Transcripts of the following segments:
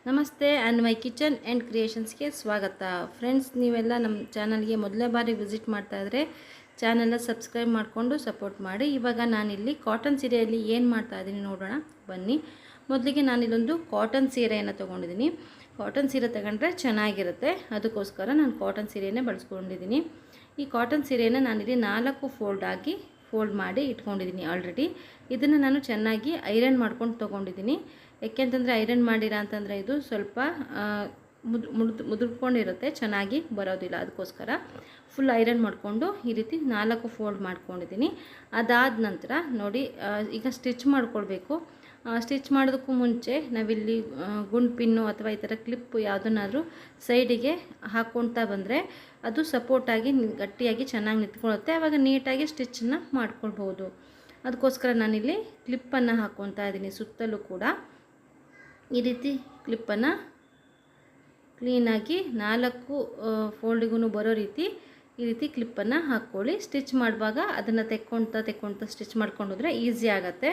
ನಮಸ್ತೆ and my kitchen and ಕ್ರಿಯೇಷನ್ಸ್ಗೆ ಸ್ವಾಗತ. Friends, ನೀವೆಲ್ಲ ನಮ್ಮ ಚಾನಲ್ಗೆ ಮೊದಲನೇ ಬಾರಿ ವಿಸಿಟ್ ಮಾಡ್ತಾ ಇದ್ದರೆ ಚಾನಲ್ನ ಸಬ್ಸ್ಕ್ರೈಬ್ ಮಾಡಿಕೊಂಡು ಸಪೋರ್ಟ್ ಮಾಡಿ. ಇವಾಗ ನಾನಿಲ್ಲಿ ಕಾಟನ್ ಸೀರೆಯಲ್ಲಿ ಏನು ಮಾಡ್ತಾ ಇದ್ದೀನಿ ನೋಡೋಣ ಬನ್ನಿ. ಮೊದಲಿಗೆ ನಾನಿಲ್ಲೊಂದು ಕಾಟನ್ ಸೀರೆಯನ್ನು ತೊಗೊಂಡಿದ್ದೀನಿ. ಕಾಟನ್ ಸೀರೆ ತಗೊಂಡ್ರೆ ಚೆನ್ನಾಗಿರುತ್ತೆ, ಅದಕ್ಕೋಸ್ಕರ ನಾನು ಕಾಟನ್ ಸೀರೆಯನ್ನೇ ಬಳಸ್ಕೊಂಡಿದ್ದೀನಿ. ಈ ಕಾಟನ್ ಸೀರೆಯನ್ನು ನಾನಿಲ್ಲಿ 4 ಫೋಲ್ಡ್ ಮಾಡಿ ಇಟ್ಕೊಂಡಿದ್ದೀನಿ ಆಲ್ರೆಡಿ. ಇದನ್ನು ನಾನು ಚೆನ್ನಾಗಿ ಐರನ್ ಮಾಡ್ಕೊಂಡು ತೊಗೊಂಡಿದ್ದೀನಿ. ಯಾಕೆಂತಂದರೆ ಐರನ್ ಮಾಡಿರ ಅಂತಂದರೆ ಇದು ಸ್ವಲ್ಪ ಮುದುರ್ಕೊಂಡಿರುತ್ತೆ, ಚೆನ್ನಾಗಿ ಬರೋದಿಲ್ಲ. ಅದಕ್ಕೋಸ್ಕರ ಫುಲ್ ಐರನ್ ಮಾಡಿಕೊಂಡು ಈ ರೀತಿ 4 ಫೋಲ್ಡ್ ಮಾಡ್ಕೊಂಡಿದ್ದೀನಿ. ಅದಾದ ನಂತರ ನೋಡಿ, ಈಗ ಸ್ಟಿಚ್ ಮಾಡ್ಕೊಳ್ಬೇಕು. ಸ್ಟಿಚ್ ಮಾಡೋದಕ್ಕೂ ಮುಂಚೆ ನಾವಿಲ್ಲಿ ಗುಂಡು ಪಿನ್ನು ಅಥವಾ ಈ ಥರ ಕ್ಲಿಪ್ ಯಾವುದನ್ನಾದರೂ ಸೈಡಿಗೆ ಹಾಕ್ಕೊಳ್ತಾ ಬಂದರೆ ಅದು ಸಪೋರ್ಟಾಗಿ ಗಟ್ಟಿಯಾಗಿ ಚೆನ್ನಾಗಿ ನಿಂತ್ಕೊಳ್ಳುತ್ತೆ. ಆವಾಗ ನೀಟಾಗಿ ಸ್ಟಿಚ್ಚನ್ನು ಮಾಡ್ಕೊಳ್ಬೋದು. ಅದಕ್ಕೋಸ್ಕರ ನಾನಿಲ್ಲಿ ಕ್ಲಿಪ್ಪನ್ನು ಹಾಕ್ಕೊಳ್ತಾ ಇದ್ದೀನಿ. ಸುತ್ತಲೂ ಕೂಡ ಈ ರೀತಿ ಕ್ಲಿಪ್ಪನ್ನು ಕ್ಲೀನಾಗಿ 4 ಫೋಲ್ಡಿಗೂ ಬರೋ ರೀತಿ ಈ ರೀತಿ ಕ್ಲಿಪ್ಪನ್ನು ಹಾಕ್ಕೊಳ್ಳಿ. ಸ್ಟಿಚ್ ಮಾಡುವಾಗ ಅದನ್ನು ತೆಕ್ಕೊಳ್ತಾ ಸ್ಟಿಚ್ ಮಾಡ್ಕೊಂಡೋದ್ರೆ ಈಸಿ ಆಗುತ್ತೆ.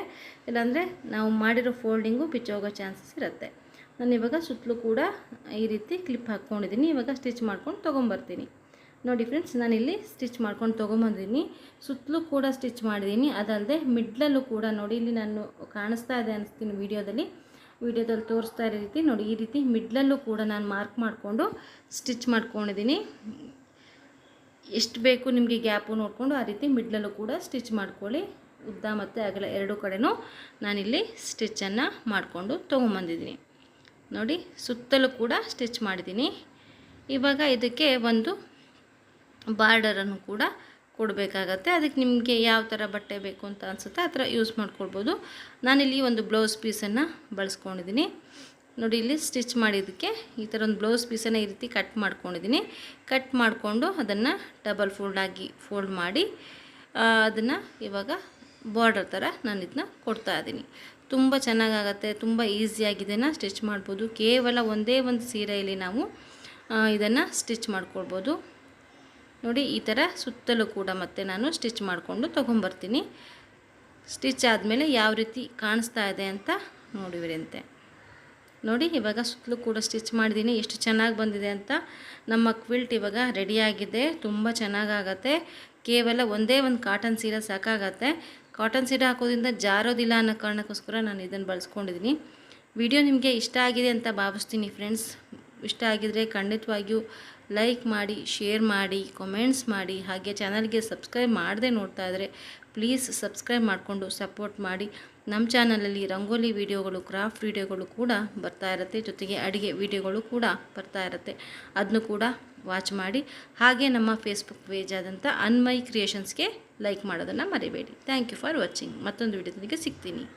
ಇಲ್ಲಾಂದರೆ ನಾವು ಮಾಡಿರೋ ಫೋಲ್ಡಿಂಗು ಬಿಚ್ಚೋಗೋ ಚಾನ್ಸಸ್ ಇರುತ್ತೆ. ನಾನು ಇವಾಗ ಸುತ್ತಲೂ ಕೂಡ ಈ ರೀತಿ ಕ್ಲಿಪ್ ಹಾಕ್ಕೊಂಡಿದ್ದೀನಿ. ಇವಾಗ ಸ್ಟಿಚ್ ಮಾಡ್ಕೊಂಡು ತೊಗೊಂಬರ್ತೀನಿ. ನೋಡಿ ಫ್ರೆಂಡ್ಸ್, ನಾನಿಲ್ಲಿ ಸ್ಟಿಚ್ ಮಾಡ್ಕೊಂಡು ತೊಗೊಂಬಂದಿದ್ದೀನಿ. ಸುತ್ತಲೂ ಕೂಡ ಸ್ಟಿಚ್ ಮಾಡಿದ್ದೀನಿ. ಅದಲ್ಲದೆ ಮಿಡ್ಲಲ್ಲೂ ಕೂಡ ನೋಡಿ, ಇಲ್ಲಿ ನಾನು ಕಾಣಿಸ್ತಾ ಇದೆ ಅನಿಸ್ತೀನಿ ವಿಡಿಯೋದಲ್ಲಿ ತೋರಿಸ್ತಾ ಇರೋ ರೀತಿ ನೋಡಿ, ಈ ರೀತಿ ಮಿಡ್ಲಲ್ಲೂ ಕೂಡ ನಾನು ಮಾರ್ಕ್ ಮಾಡಿಕೊಂಡು ಸ್ಟಿಚ್ ಮಾಡ್ಕೊಂಡಿದ್ದೀನಿ. ಎಷ್ಟು ಬೇಕು ನಿಮಗೆ ಗ್ಯಾಪು ನೋಡಿಕೊಂಡು ಆ ರೀತಿ ಮಿಡ್ಲಲ್ಲೂ ಕೂಡ ಸ್ಟಿಚ್ ಮಾಡ್ಕೊಳ್ಳಿ. ಉದ್ದ ಮತ್ತು ಅಗಲ ಎರಡೂ ಕಡೆನೂ ನಾನಿಲ್ಲಿ ಸ್ಟಿಚ್ಚನ್ನು ಮಾಡಿಕೊಂಡು ತೊಗೊಂಬಂದಿದ್ದೀನಿ. ನೋಡಿ, ಸುತ್ತಲೂ ಕೂಡ ಸ್ಟಿಚ್ ಮಾಡಿದ್ದೀನಿ. ಇವಾಗ ಇದಕ್ಕೆ ಒಂದು ಬಾರ್ಡರನ್ನು ಕೂಡ ಕೊಡಬೇಕಾಗತ್ತೆ. ಅದಕ್ಕೆ ನಿಮಗೆ ಯಾವ ಥರ ಬಟ್ಟೆ ಬೇಕು ಅಂತ ಅನಿಸುತ್ತೆ ಆ ಥರ ಯೂಸ್ ಮಾಡ್ಕೊಳ್ಬೋದು. ನಾನಿಲ್ಲಿ ಒಂದು ಬ್ಲೌಸ್ ಪೀಸನ್ನು ಬಳಸ್ಕೊಂಡಿದ್ದೀನಿ. ನೋಡಿ, ಇಲ್ಲಿ ಸ್ಟಿಚ್ ಮಾಡಿದ್ದಕ್ಕೆ ಈ ಥರ ಒಂದು ಬ್ಲೌಸ್ ಪೀಸನ್ನು ಈ ರೀತಿ ಕಟ್ ಮಾಡ್ಕೊಂಡಿದ್ದೀನಿ. ಕಟ್ ಮಾಡಿಕೊಂಡು ಅದನ್ನು ಡಬಲ್ ಫೋಲ್ಡ್ ಮಾಡಿ ಅದನ್ನು ಇವಾಗ ಬಾರ್ಡರ್ ಥರ ನಾನು ಇದನ್ನ ಕೊಡ್ತಾ ಇದ್ದೀನಿ. ತುಂಬ ಚೆನ್ನಾಗಾಗತ್ತೆ, ತುಂಬ ಈಸಿಯಾಗಿದೆನ ಸ್ಟಿಚ್ ಮಾಡ್ಬೋದು. ಕೇವಲ ಒಂದೇ ಒಂದು ಸೀರೆಯಲ್ಲಿ ನಾವು ಇದನ್ನು ಸ್ಟಿಚ್ ಮಾಡ್ಕೊಳ್ಬೋದು. ನೋಡಿ, ಈ ಥರ ಸುತ್ತಲೂ ಕೂಡ ಮತ್ತೆ ನಾನು ಸ್ಟಿಚ್ ಮಾಡಿಕೊಂಡು ತೊಗೊಂಬರ್ತೀನಿ. ಸ್ಟಿಚ್ ಆದಮೇಲೆ ಯಾವ ರೀತಿ ಕಾಣಿಸ್ತಾ ಇದೆ ಅಂತ ನೋಡಿವಿರಂತೆ. ನೋಡಿ, ಇವಾಗ ಸುತ್ತಲೂ ಕೂಡ ಸ್ಟಿಚ್ ಮಾಡಿದ್ದೀನಿ. ಎಷ್ಟು ಚೆನ್ನಾಗಿ ಬಂದಿದೆ ಅಂತ. ನಮ್ಮ ಕ್ವಿಲ್ಟ್ ಇವಾಗ ರೆಡಿಯಾಗಿದೆ. ತುಂಬ ಚೆನ್ನಾಗಾಗತ್ತೆ. ಕೇವಲ ಒಂದೇ ಒಂದು ಕಾಟನ್ ಸೀರೆ ಸಾಕಾಗತ್ತೆ. ಕಾಟನ್ ಸೀರೆ ಹಾಕೋದ್ರಿಂದ ಜಾರೋದಿಲ್ಲ ಅನ್ನೋ ಕಾರಣಕ್ಕೋಸ್ಕರ ನಾನು ಇದನ್ನು ಬಳಸ್ಕೊಂಡಿದ್ದೀನಿ. ವಿಡಿಯೋ ನಿಮಗೆ ಇಷ್ಟ ಆಗಿದೆ ಅಂತ ಭಾವಿಸ್ತೀನಿ ಫ್ರೆಂಡ್ಸ್. ಇಷ್ಟ ಆಗಿದರೆ ಖಂಡಿತವಾಗಿಯೂ ಲೈಕ್ ಮಾಡಿ, ಶೇರ್ ಮಾಡಿ, ಕಾಮೆಂಟ್ಸ್ ಮಾಡಿ. ಹಾಗೆ ಚಾನಲ್ಗೆ ಸಬ್ಸ್ಕ್ರೈಬ್ ಮಾಡದೆ ನೋಡ್ತಾ ಇದ್ದರೆ ಪ್ಲೀಸ್ ಸಬ್ಸ್ಕ್ರೈಬ್ ಮಾಡಿಕೊಂಡು ಸಪೋರ್ಟ್ ಮಾಡಿ. ನಮ್ಮ ಚಾನಲಲ್ಲಿ ರಂಗೋಲಿ ವಿಡಿಯೋಗಳು, ಕ್ರಾಫ್ಟ್ ವಿಡಿಯೋಗಳು ಕೂಡ ಬರ್ತಾ ಇರುತ್ತೆ. ಜೊತೆಗೆ ಅಡುಗೆ ವಿಡಿಯೋಗಳು ಕೂಡ ಬರ್ತಾ ಇರುತ್ತೆ. ಅದನ್ನು ಕೂಡ ವಾಚ್ ಮಾಡಿ. ಹಾಗೆ ನಮ್ಮ ಫೇಸ್ಬುಕ್ ಪೇಜ್ ಆದಂಥ ಅನ್ಮೈ ಕ್ರಿಯೇಷನ್ಸ್ಗೆ ಲೈಕ್ ಮಾಡೋದನ್ನು ಮರಿಬೇಡಿ. Thank you for watching. ಮತ್ತೊಂದು ವಿಡಿಯೋದೊಂದಿಗೆ ಸಿಗ್ತೀನಿ.